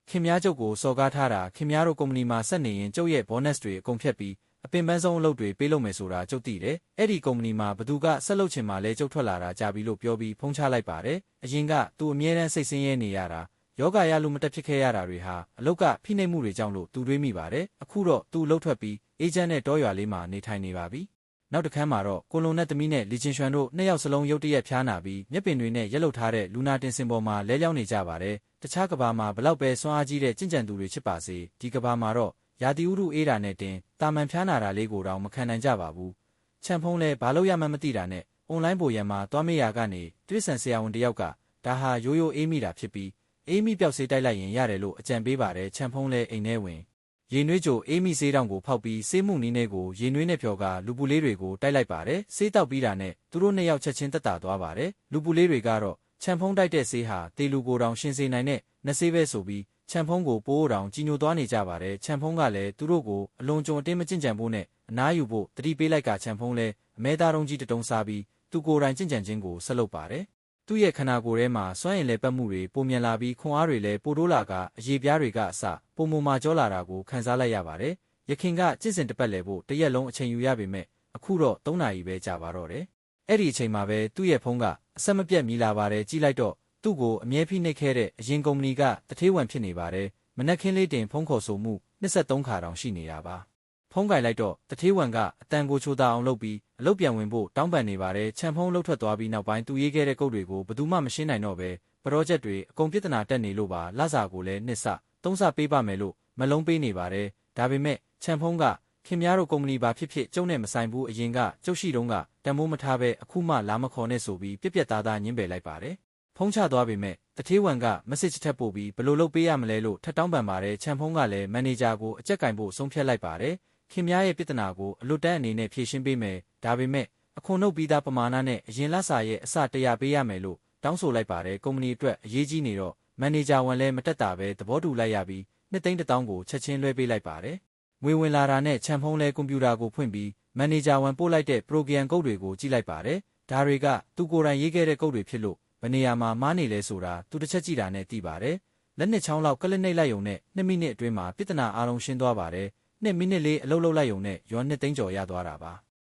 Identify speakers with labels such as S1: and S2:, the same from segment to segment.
S1: ခင်များကျုပ်ကိုစော်ကားထားတာခင်များတို့ကုမ္ပဏီမှာဆက်နေရင်ကျုပ်ရဲ့ bonus တွေအကုန်ဖြတ်ပြီးအပင်ပန်းဆုံးအလုပ်တွေပေးလုပ်မယ်ဆိုတာကျုပ်သိတယ်။အဲ့ဒီကုမ္ပဏီမှာဘသူကဆက်လုပ်ချင်မှလဲကျုပ်ထွက်လာတာကြာပြီလို့ပြောပြီးဖုံးချလိုက်ပါတယ်။အရင်ကသူအမြဲတမ်းစိတ်ဆင်းရဲနေရတာယောဂရလူမတက်ဖြစ်ခဲ့ရတာတွေဟာအလုတ်ကဖိနှိပ်မှုတွေကြောင့်လို့သူတွေးမိပါတယ်။အခုတော့သူလှုပ်ထွက်ပြီးအေဂျင့်နဲ့တောရွာလေးမှာနေထိုင်နေပါပြီ။နောက်တစ်ခန်းမှာတော့ကိုလုံနဲ့သမီးနဲ့လီချင်းရွှန်တို့နှစ်ယောက်စလုံးရုတ်တရက်ဖျားနာပြီးမျက်ပင်တွေနဲ့ရက်လုတ်ထားတဲ့လူနာတင်စင်ပေါ်မှာလဲလျောင်းနေကြပါတယ်။တခြားကဘာမှာဘလောက်ပဲစွမ်းအားကြီးတဲ့ကြင်ကြံသူတွေချစ်ပါစေဒီကဘာမှာတော့ရာသီဥတုအေးတာနဲ့တင်တာမန်ဖျားနာတာလေးကိုတော့မခံနိုင်ကြပါဘူး။ချန်ဖုံးလဲဘာလို့ရမှန်းမသိတာနဲ့အွန်လိုင်းပေါ်ရံမှာသွားမေးရကနေတိရစ္ဆာန်ဆရာဝန်တယောက်ကဒါဟာရိုးရိုးအေးမိတာဖြစ်ပြီးအေးမိပျောက်ဆေးတိုက်လိုက်ရင်ရတယ်လို့အကြံပေးပါတယ်ချန်ဖုံးလဲအိမ်ထဲဝင်ရေနွေးကြိုအေးမိဆေးတောင်ကိုဖောက်ပြီးဆေးမှုနီးနဲ့ကိုရေနွေးနဲ့ဖြော်ကလူပူလေးတွေကိုတိုက်လိုက်ပါတယ်ဆေးတောက်ပြီးတာနဲ့သူတို့နှစ်ယောက်ချက်ချင်းတက်တာသွားပါတယ်လူပူလေးတွေကတော့ချန်ဖုံးတိုက်တဲ့ဆေးဟာတေလူကိုတောင်ရှင်စေနိုင်တဲ့နှဆေးပဲဆိုပြီးချန်ဖုံးကိုပိုးတောင်ကြီးညိုသွားနေကြပါတယ်ချန်ဖုံးကလည်းသူတို့ကိုအလွန်ကြုံအတင်းမကျင့်ကြံဖို့နဲ့အနားယူဖို့တတိပေးလိုက်ကချန်ဖုံးလဲအမဲသားတုံးကြီးတုံးစားပြီးသူကိုယ်တိုင်ကျင့်ကြံခြင်းကိုဆက်လုပ်ပါတယ်သူ့ရဲ့ခန္ဓာကိုယ်ထဲမှာစွမ်းရည်လဲပတ်မှုတွေပုံမြန်လာပြီးခွန်အားတွေလည်းပိုတိုးလာကအရေပြားတွေကအစပုံမမာကြောလာတာကိုခံစားလိုက်ရပါတယ်ရခင်ကကျင့်စဉ်တစ်ပတ်လဲဖို့တရက်လုံးအချိန်ယူရပေမဲ့အခုတော့3နာရီပဲကြာပါတော့တယ်အဲ့ဒီအချိန်မှာပဲသူ့ရဲ့ဖုန်းကအဆက်မပြတ်မြည်လာပါတယ်ကြည့်လိုက်တော့သူ့ကိုအမြဲဖိနှိပ်ခဲ့တဲ့အရင်ကုမ္ပဏီကတထေးဝန်ဖြစ်နေပါတယ်မနက်ခင်းလေးတင်ဖုန်းခေါ်ဆိုမှု23ခါတောင်ရှိနေတာပါဖုန်းကင်လိုက်တော့တထေးဝန်ကအတန်ကိုချိုးသားအောင်လုပ်ပြီးအလုပ်ပြန်ဝင်ဖို့တောင်းပန်နေပါတယ်ချန်ဖုံးလှုပ်ထွက်သွားပြီးနောက်ပိုင်းသူရေးခဲ့တဲ့ကုတ်တွေကိုဘယ်သူမှမရှင်းနိုင်တော့ပဲပရောဂျက်တွေအကုန်ပြဿနာတက်နေလို့ပါလစာကိုလည်း2ဆ3ဆပေးပါမယ်လို့မလုံးပေးနေပါတယ်ဒါပေမဲ့ချန်ဖုံးကခင်များတို့ကုမ္ပဏီပါဖြစ်ဖြစ်ကျုံနဲ့မဆိုင်ဘူးအရင်ကကျုပ်ရှိတုန်းကတန်မိုးမထားပဲအခုမှလာမခေါ်နဲ့ဆိုပြီးပြက်ပြက်သားသားညှင်းပယ်လိုက်ပါတယ်ဖုန်းချသွားပေမဲ့တထေးဝန်ကမက်ဆေ့ချ်ထပ်ပို့ပြီးဘယ်လိုလုပ်ပေးရမလဲလို့ထပ်တောင်းပန်ပါတယ်ချန်ဖုံးကလည်းမန်နေဂျာကိုအကြက်ကင်ဖို့ဆုံးဖြတ်လိုက်ပါတယ်ခင်များရဲ့ပြဿနာကိုအလွတ်တန်းအနေနဲ့ဖြေရှင်းပေးမယ်ဒါပေမဲ့အခွန်နှုတ်ပြီးသားပမာဏနဲ့အရင်လစာရဲ့အစ100ပေးရမယ်လို့တောင်းဆိုလိုက်ပါတယ်ကုမ္ပဏီအတွက်အရေးကြီးနေတော့မန်နေဂျာဝန်လည်းမတက်တာပဲသဘောတူလိုက်ရပြီး2,000,000ကိုချက်ချင်းလွှဲပေးလိုက်ပါတယ်ငွေဝင်လာတာနဲ့ချန်ဖုံးလဲကွန်ပျူတာကိုဖွင့်ပြီးမန်နေဂျာဝန်ပို့လိုက်တဲ့ပရိုဂရမ်ကုတ်တွေကိုကြည့်လိုက်ပါတယ်ဒါတွေကသူကိုယ်တိုင်ရေးခဲ့တဲ့ကုတ်တွေဖြစ်လို့ဘယ်နေရာမှာမားနေလဲဆိုတာသူတစ်ချက်ကြည့်တာနဲ့သိပါတယ်လက်နှစ်ချောင်းလောက်ကလစ်နှိပ်လိုက်ုံနဲ့2မိနစ်အတွင်းမှာပြဿနာအားလုံးရှင်းသွားပါတယ်2မိနစ်လေးအလုပ်လုပ်လိုက်ုံနဲ့ရော2,000,000ကျော်ရသွားတာပါ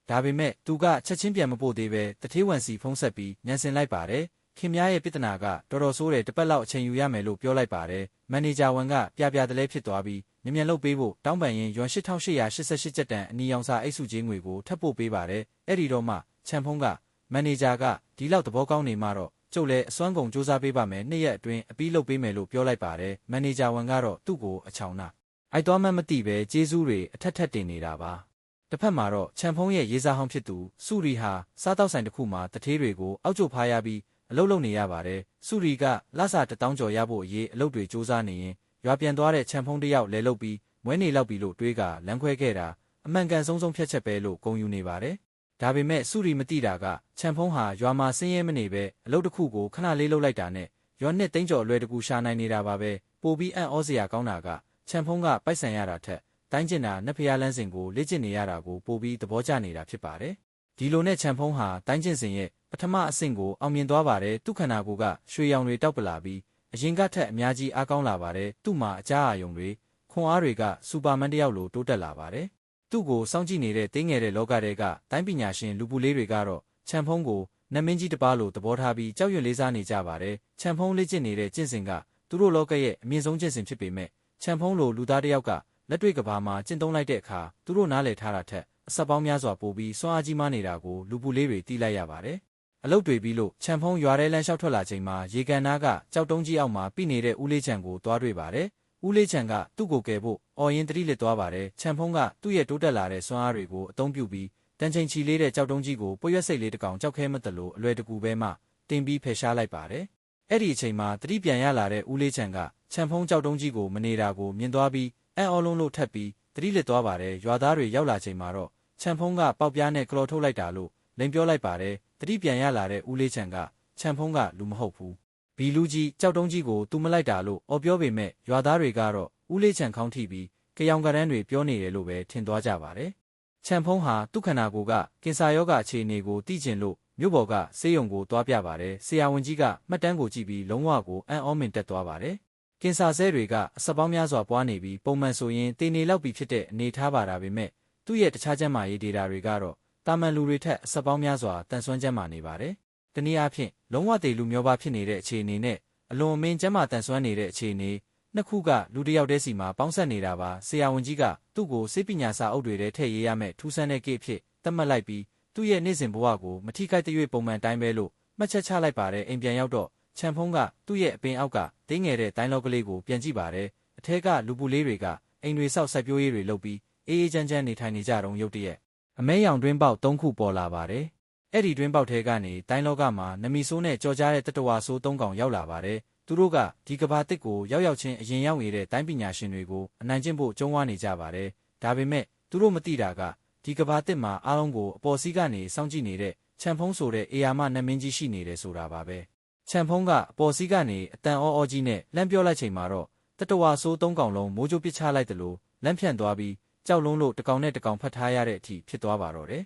S1: ဒါပေမဲ့သူကချက်ချင်းပြန်မပို့သေးပဲတထေးဝန်စီဖုံးဆက်ပြီးညံစင်လိုက်ပါတယ်ခင်များရဲ့ပြဿနာကတော်တော်ဆိုးတယ်တစ်ပတ်လောက်အချိန်ယူရမယ်လို့ပြောလိုက်ပါတယ်မန်နေဂျာဝန်ကပြပြတလဲဖြစ်သွားပြီးမြန်လုပ်ပေးဖို့တောင်းပန်ရင်ယွမ်8,888ကျပ်တန်အနီရောင်စာအိတ်စုကြီးငွေကိုထပ်ပို့ပေးပါတယ်အဲ့ဒီတော့မှချန်ဖုံးကမန်နေဂျာကဒီလောက်သဘောကောင်းနေမှတော့ကျုပ်လည်းအစွမ်းကုန်စူးစမ်းပေးပါမယ်2ရက်အတွင်းအပြီးလုပ်ပေးမယ်လို့ပြောလိုက်ပါတယ်မန်နေဂျာဝန်ကတော့သူ့ကိုအချောင်နာအိုက်သွားမှမသိပဲကျေးဇူးတွေအထက်ထက်တင်နေတာပါတစ်ဖက်မှာတော့ချန်ဖုံးရဲ့ရေးစားဟောင်းဖြစ်သူစုရီဟာစားတောက်ဆိုင်တစ်ခုမှာတထေးတွေကိုအောက်ကျဖားရပြီးအလုပ်လုပ်နေရပါတယ်စုရီကလစာ1,000,000ကျော်ရဖို့အရေးအလုပ်တွေစူးစမ်းနေရင်ရွာပြန်သွားတဲ့ချန်ဖုံးတစ်ယောက်လဲလုပ်ပြီးမွဲနေလောက်ပြီလို့တွေးကလမ်းခွဲခဲ့တာအမှန်ကန်ဆုံးဖြတ်ချက်ပဲလို့ဂုဏ်ယူနေပါတယ်ဒါပေမဲ့စုရီမသိတာကချန်ဖုံးဟာရွာမှာဆင်းရဲမနေပဲအလုပ်တစ်ခုကိုခဏလေးလုပ်လိုက်တာနဲ့ရွာ2,000,000ကျော်အလွယ်တကူရှာနိုင်နေတာပါပဲပိုပြီးအံ့ဩစရာကောင်းတာကချန်ဖုံးကပိုက်ဆံရတာထက်တိုင်းကျင်တာနတ်ဖျားလန်းစင်ကိုလေ့ကျင့်နေရတာကိုပိုပြီးသဘောကျနေတာဖြစ်ပါတယ်ဒီလိုနဲ့ချန်ဖုံးဟာတိုင်းကျင်စင်ရဲ့ပထမအဆင့်ကိုအောင်မြင်သွားပါတယ်သူ့ခန္ဓာကိုယ်ကရွှေရောင်တွေတောက်ပလာပြီးအရင်ကထက်အများကြီးအားကောင်းလာပါတယ်သူ့မှာအကြားအာရုံတွေခွန်အားတွေကစူပါမန်တယောက်လိုတိုးတက်လာပါတယ်သူ့ကိုစောင့်ကြည့်နေတဲ့တင်းငယ်တဲ့လောကတွေကတိုင်းပညာရှင်လူပူလေးတွေကတော့ချန်ဖုံးကိုနတ်မင်းကြီးတစ်ပါးလိုသဘောထားပြီးကြောက်ရွံ့လေးစားနေကြပါတယ်ချန်ဖုံးလေ့ကျင့်နေတဲ့ကျင့်စဉ်ကသူတို့လောကရဲ့အမြင့်ဆုံးကျင့်စဉ်ဖြစ်ပေမဲ့ချန်ဖုံးလိုလူသားတစ်ယောက်ကလက်တွေ့ကဘာမှာကျင့်သုံးလိုက်တဲ့အခါသူတို့နားလည်ထားတာထက်အဆက်ပေါင်းများစွာပိုပြီးစွမ်းအားကြီးမားနေတာကိုလူပူလေးတွေသိလိုက်ရပါတယ်အလုတ်တွေပြီးလို့ချန်ဖုံးရွာထဲလမ်းလျှောက်ထွက်လာချိန်မှာရေကန်နားကကြောက်တုံးကြီးအောက်မှာပြိနေတဲ့ဦးလေးချန်ကိုသွားတွေ့ပါတယ်ဦးလေးချန်ကသူ့ကိုကယ်ဖို့အော်ရင်တတိလစ်သွားပါတယ်ချန်ဖုံးကသူ့ရဲ့တိုးတက်လာတဲ့စွမ်းအားတွေကိုအသုံးပြုပြီးတန်ချိန်ချီလေးတဲ့ကြောက်တုံးကြီးကိုပွက်ရွက်စိတ်လေးတစ်ကောင်ကြောက်ခဲမတလို့အလွယ်တကူပဲမှတင်ပြီးဖယ်ရှားလိုက်ပါတယ်အဲ့ဒီအချိန်မှာတတိပြန်ရလာတဲ့ဦးလေးချန်ကချန်ဖုံးကြောက်တုံးကြီးကိုမနေတာကိုမြင်သွားပြီးအံ့ဩလုံးလို့ထပ်ပြီးတတိလစ်သွားပါတယ်ရွာသားတွေရောက်လာချိန်မှာတော့ချန်ဖုံးကပေါက်ပြားနဲ့ကလော်ထုတ်လိုက်တာလို့လိန်ပြောလိုက်ပါတယ်တတိပြန်ရလာတဲ့ဦးလေးချန်ကချန်ဖုံးကလူမဟုတ်ဘူးဘီလူကြီးကြောက်တုံးကြီးကိုသူမလိုက်တာလို့အော်ပြောပေမဲ့ရွာသားတွေကတော့ဦးလေးချန်ခေါင်းထိပြီးကြောင်ကရန်းတွေပြောနေတယ်လို့ပဲထင်သွားကြပါတယ်ချန်ဖုံးဟာသူ့ခန္ဓာကိုယ်ကကင်ဆာရောဂါအခြေအနေကိုသိကျင်လို့မြို့ပေါ်ကဆေးရုံကိုသွားပြပါတယ်ဆရာဝန်ကြီးကမှတ်တမ်းကိုကြည့်ပြီးလုံးဝကိုအံ့ဩမင်တက်သွားပါတယ်က ကင်ဆာဆဲတွေကအဆက်ပေါင်းများစွာပွားနေပြီးပုံမှန်ဆိုရင်တေနေလောက်ပြီးဖြစ်တဲ့အနေထားပါဒါပေမဲ့သူ့ရဲ့တခြားကျန်းမာရေးဒေတာတွေကတော့တာမန်လူတွေထက်အဆက်ပေါင်းများစွာတန်ဆွမ်းကျန်းမာနေပါတယ်။တနည်းအားဖြင့်လုံးဝတည်လူမျိုးပါဖြစ်နေတဲ့အခြေအနေနဲ့အလွန်အမင်းကျန်းမာတန်ဆွမ်းနေတဲ့အခြေအနေနှစ်ခုကလူတစ်ယောက်တည်းစီမှာပေါင်းဆက်နေတာပါဆရာဝန်ကြီးကသူ့ကိုစိတ်ပညာစာအုပ်တွေထဲထည့်ရေးရမယ့်ထူးဆန်းတဲ့ကိအဖြစ်သတ်မှတ်လိုက်ပြီးသူ့ရဲ့နေ့စဉ်ဘဝကိုမထိခိုက်တဲ့ပုံမှန်တိုင်းပဲလို့မှတ်ချက်ချလိုက်ပါတယ်အိမ်ပြန်ရောက်တော့ချန်ဖုံးကသူ့ရဲ့အပင်အောက်ကတင်းငယ်တဲ့တိုင်းလောကလေးကိုပြန်ကြည့်ပါတယ်အထက်ကလူပူလေးတွေကအိမ်တွေဆောက်စိုက်ပျိုးရေးတွေလုပ်ပြီးအေးအေးချမ်းချမ်းနေထိုင်နေကြတော့ရုတ်တရက်အမဲရောင်တွင်းပေါက်၃ခုပေါ်လာပါတယ်အဲ့ဒီတွင်းပေါက်ထဲကနေတိုင်းလောကမှာနမီဆိုးနဲ့ကြော်ကြားတဲ့တတဝါဆိုး၃ကောင်ရောက်လာပါတယ်သူတို့ကဒီကဘာတစ်ကိုရောက်ချင်းအရင်ရောက်နေတဲ့တိုင်းပညာရှင်တွေကိုအနိုင်ကျင့်ဖို့ကြုံဝါနေကြပါတယ်ဒါပေမဲ့သူတို့မသိတာကဒီကဘာတစ်မှာအားလုံးကိုအပေါ်စီးကနေစောင့်ကြည့်နေတဲ့ချန်ဖုံးဆိုတဲ့အေယာမနမင်းကြီးရှိနေတယ်ဆိုတာပါပဲချန်ဖုံးကအပေါ်စီးကနေအတန်အောကြီးနဲ့လမ်းပြောလိုက်ချိန်မှာတော့တတဝါဆိုး၃ကောင်လုံးမိုးကြိုးပစ်ချလိုက်တယ်လို့လမ်းဖြန့်သွားပြီးကြောက်လုံးလို့တကောင်နဲ့တကောင်ဖတ်ထားရတဲ့အထိဖြစ်သွားပါတော့တယ်